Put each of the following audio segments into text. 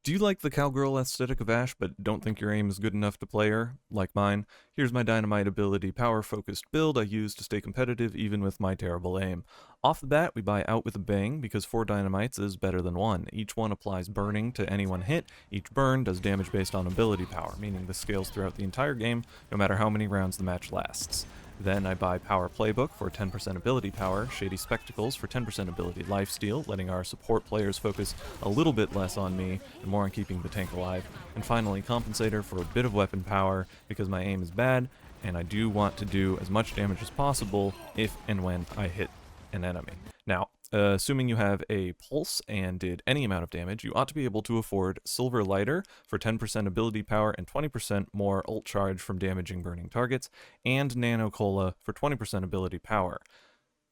Do you like the cowgirl aesthetic of Ashe, but don't think your aim is good enough to play her, like mine? Here's my dynamite ability power-focused build I use to stay competitive even with my terrible aim. Off the bat, we buy out with a bang because 4 dynamites is better than 1. Each one applies burning to any one hit. Each burn does damage based on ability power, meaning this scales throughout the entire game, no matter how many rounds the match lasts. Then I buy Power Playbook for 10% ability power, Shady Spectacles for 10% ability lifesteal, letting our support players focus a little bit less on me and more on keeping the tank alive, and finally Compensator for a bit of weapon power because my aim is bad and I do want to do as much damage as possible if and when I hit an enemy. Now, assuming you have a pulse and did any amount of damage, you ought to be able to afford Silver Lighter for 10% ability power and 20% more ult charge from damaging burning targets, and Nano Cola for 20% ability power.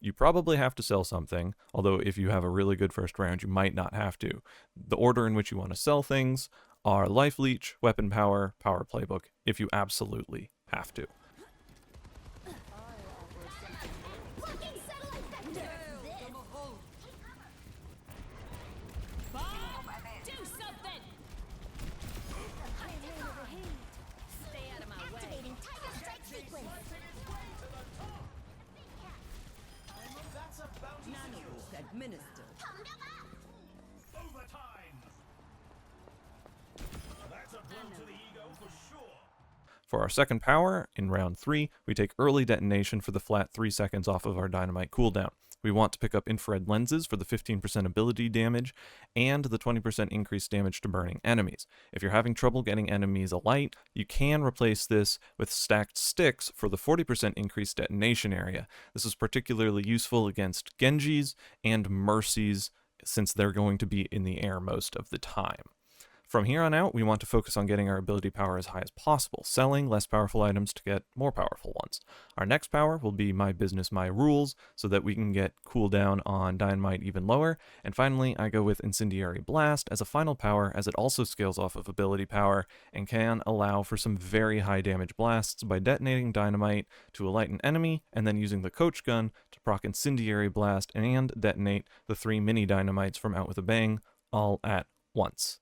You probably have to sell something, although if you have a really good first round, you might not have to. The order in which you want to sell things are Life Leech, Weapon Power, Power Playbook, if you absolutely have to. Administered. Overtime. That's a blow to the ego for sure. For our second power, in round 3, we take early detonation for the flat 3 seconds off of our dynamite cooldown. We want to pick up infrared lenses for the 15% ability damage and the 20% increased damage to burning enemies. If you're having trouble getting enemies alight, you can replace this with stacked sticks for the 40% increased detonation area. This is particularly useful against Genjis and Mercies since they're going to be in the air most of the time. From here on out, we want to focus on getting our ability power as high as possible, selling less powerful items to get more powerful ones. Our next power will be My Business, My Rules, so that we can get cooldown on Dynamite even lower. And finally, I go with Incendiary Blast as a final power, as it also scales off of ability power and can allow for some very high damage blasts by detonating Dynamite to alight an enemy, and then using the Coach Gun to proc Incendiary Blast and detonate the 3 mini Dynamites from Out With A Bang all at once.